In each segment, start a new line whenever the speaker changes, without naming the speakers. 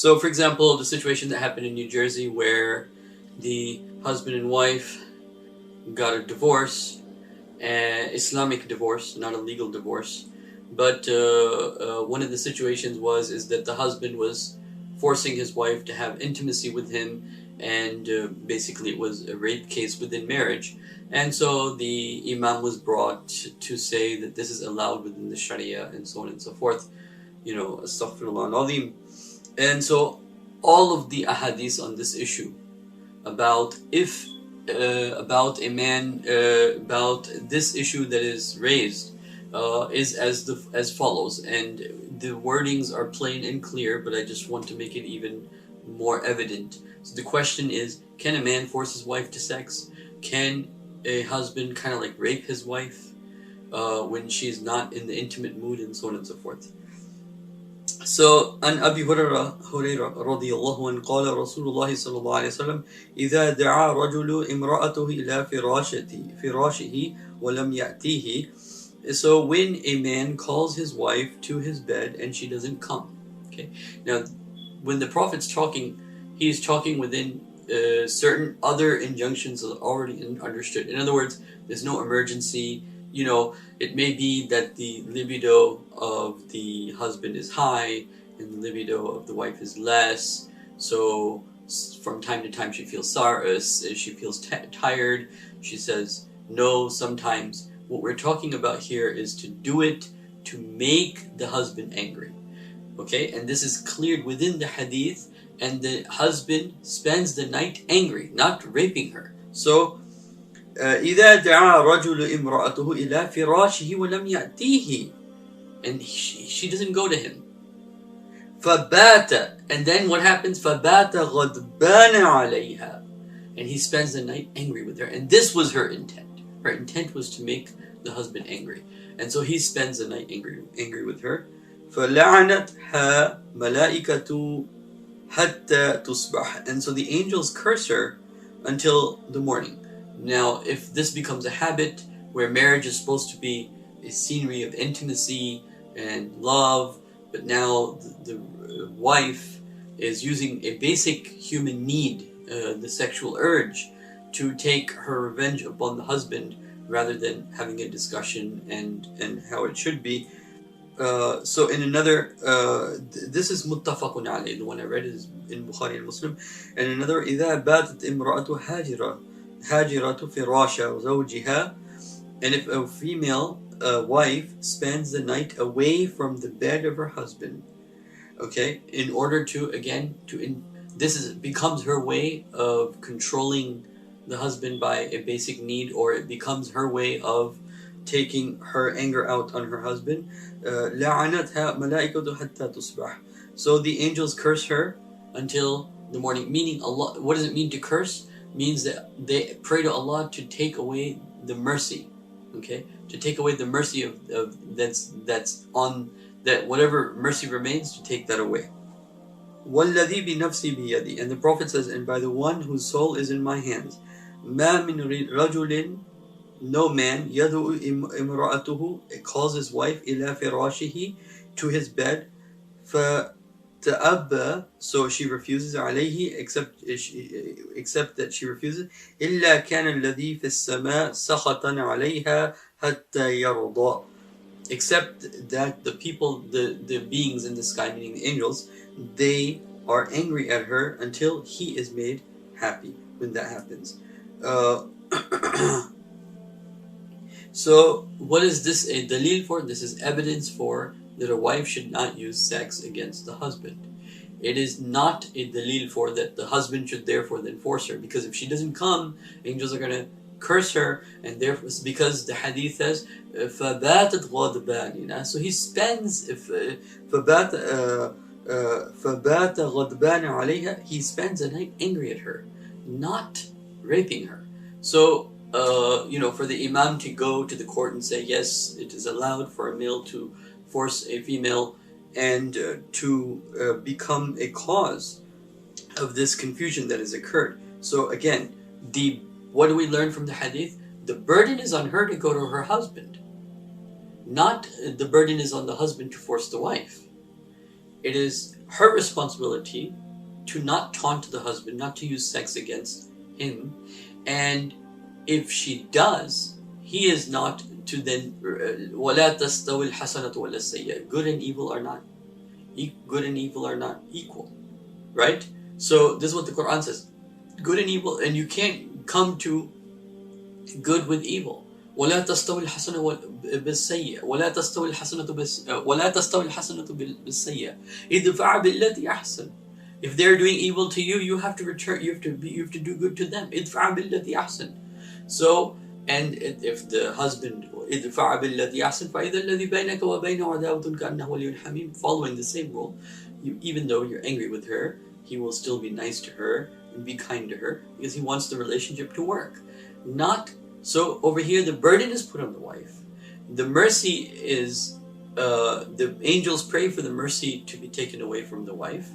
So, for example, the situation that happened in New Jersey where the husband and wife got a divorce, Islamic divorce, not a legal divorce. But one of the situations is that the husband was forcing his wife to have intimacy with him, and basically it was a rape case within marriage. And so the imam was brought to say that this is allowed within the Sharia, and so on and so forth. You know, astaghfirullah al-azim. And so all of the ahadith on this issue about about a man, about this issue that is raised, is as follows, and the wordings are plain and clear, but I just want to make it even more evident. So the question is, can a man force his wife to sex? Can a husband kind of like rape his wife when she's not in the intimate mood, and so on and so forth? So, an Abi Hurairah radiyallahu anhu قال رسول الله صلى الله عليه وسلم إذا دعا رجل امرأته إلى فراشه ولم يأتيه. So when a man calls his wife to his bed and she doesn't come. Okay. Now, when the Prophet's talking, he's talking within certain other injunctions that are already understood. In other words, there's no emergency. You know, it may be that the libido of the husband is high and the libido of the wife is less. So from time to time she feels sorry, she feels tired. She says no sometimes. What we're talking about here is to do it to make the husband angry. Okay, and this is cleared within the hadith, and the husband spends the night angry, not raping her. So إذا دعا رجل امرأته إلى فراشه ولم يأتيه, and she doesn't go to him. فبات, and then what happens? فبات غضبان عليها, and he spends the night angry with her. And this was her intent. Her intent was to make the husband angry, and so he spends the night angry with her. فلعنتها ملائكة حتى تصبح, and so the angels curse her until the morning. Now, if this becomes a habit where marriage is supposed to be a scenery of intimacy and love, but now the wife is using a basic human need, the sexual urge, to take her revenge upon the husband rather than having a discussion and how it should be. So in another, this is muttafaqun alayh, the one I read is in Bukhari and Muslim. And another, إذا باتت امرأة هاجرة فراش زوجها, and if a female wife spends the night away from the bed of her husband, okay, in order to, again, becomes her way of controlling the husband by a basic need, or it becomes her way of taking her anger out on her husband. لعنتها ملائكة حتى تصبح. So the angels curse her until the morning. Meaning, Allah, what does it mean to curse? Means that they pray to Allah to take away the mercy, okay, to take away the mercy of that's on that, whatever mercy remains, to take that away. وَالَّذِي بِنَفْسِي بِيَدِي, and the Prophet says, and by the one whose soul is in my hands, مَا مِنْ رَجُلٍ, no man, يَدُعُ إِمْرَأَتُهُ, calls his wife, إِلَى فِرَاشِهِ, to his bed, فَتَأَبَّى, so she refuses, عَلَيْهِ, except that she refuses, إِلَّا كَانَ الَّذِي فِي السَّمَاءِ سَخَطًا عَلَيْهَا حَتَّى يَرْضَى, except that the people, the beings in the sky, meaning the angels, they are angry at her until he is made happy when that happens. So what is this a dalil for? This is evidence for that a wife should not use sex against the husband. It is not a dalil for that the husband should therefore then force her, because if she doesn't come, angels are going to curse her, and therefore, because the hadith says فَبَاتَتْ غَضْبَانِنَا, so he spends فَبَاتَ غَضْبَانَ عَلَيْهَا, he spends a night angry at her, not raping her. So for the imam to go to the court and say, yes, it is allowed for a male to force a female, and to become a cause of this confusion that has occurred. So again, what do we learn from the hadith? The burden is on her to go to her husband. Not the burden is on the husband to force the wife. it is her responsibility to not taunt the husband, not to use sex against him. And if she does, he is not to then وَلَا تَسْتَوِ الْحَسَنَةُ وَلَا السَّيِّئَةُ. Good and evil are not equal, right? So this is what the Quran says. Good and evil, and you can't come to good with evil. ولا تستوي الحسنة بالسيئة ولا تستوي الحسنة بالسيئة ادفع بالتي أحسن. If they're doing evil to you, you have to return. You have to do good to them. ادفع بالتي أحسن. So, and if the husband ادفع بالتي أحسن فإذا الذي بينك وبينه عداوة كأنه ولي حميم, following the same rule, even though you're angry with her, he will still be nice to her and be kind to her because he wants the relationship to work. Not so over here, the burden is put on the wife. The mercy is, the angels pray for the mercy to be taken away from the wife.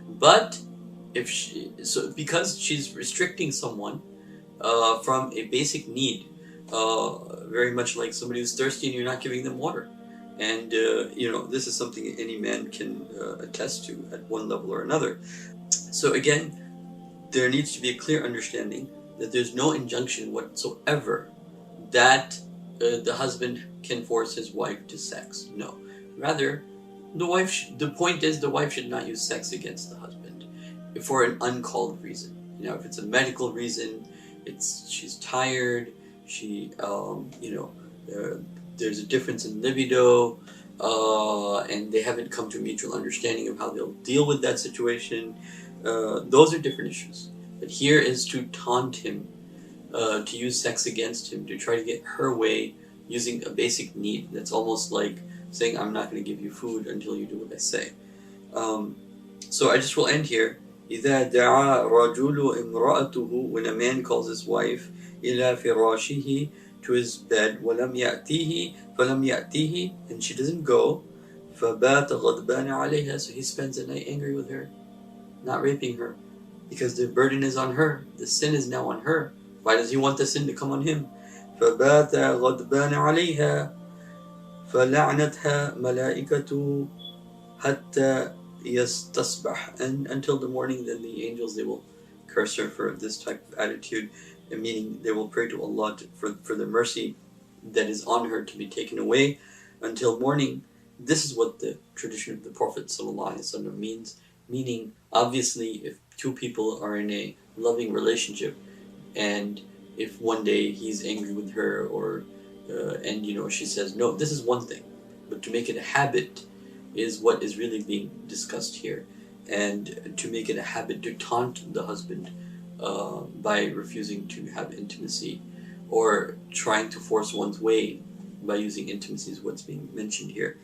But if because she's restricting someone from a basic need, very much like somebody who's thirsty and you're not giving them water. And, this is something any man can attest to at one level or another. So again, there needs to be a clear understanding that there's no injunction whatsoever that the husband can force his wife to sex. No. Rather, the point is the wife should not use sex against the husband for an uncalled reason. If it's a medical reason, she's tired, there's a difference in libido, and they haven't come to a mutual understanding of how they'll deal with that situation. Those are different issues. But here is to taunt him, to use sex against him, to try to get her way using a basic need. That's almost like saying, I'm not going to give you food until you do what I say. So I just will end here. إِذَا دَعَى رَجُلُ إِمْرَأَتُهُ, when a man calls his wife, إِلَى فِرَاشِهِ, to his bed, وَلَمْ يَأْتِهِ, and she doesn't go, فَبَاتَ غَضْبَانَ عَلَيْهَا, so he spends the night angry with her, not raping her, because the burden is on her. The sin is now on her. Why does he want the sin to come on him? فَبَاتَ غَضْبَانَ عَلَيْهَا فَلَعْنَتْهَا مَلَائِكَةُ حَتَّى يَسْتَصْبَحْ, and until the morning, then the angels, they will curse her for this type of attitude, meaning they will pray to Allah for the mercy that is on her to be taken away until morning. This is what the tradition of the Prophet ﷺ means. Meaning, obviously, if two people are in a loving relationship, and if one day he's angry with her, and she says no, this is one thing. But to make it a habit is what is really being discussed here, and to make it a habit to taunt the husband by refusing to have intimacy, or trying to force one's way by using intimacy is what's being mentioned here.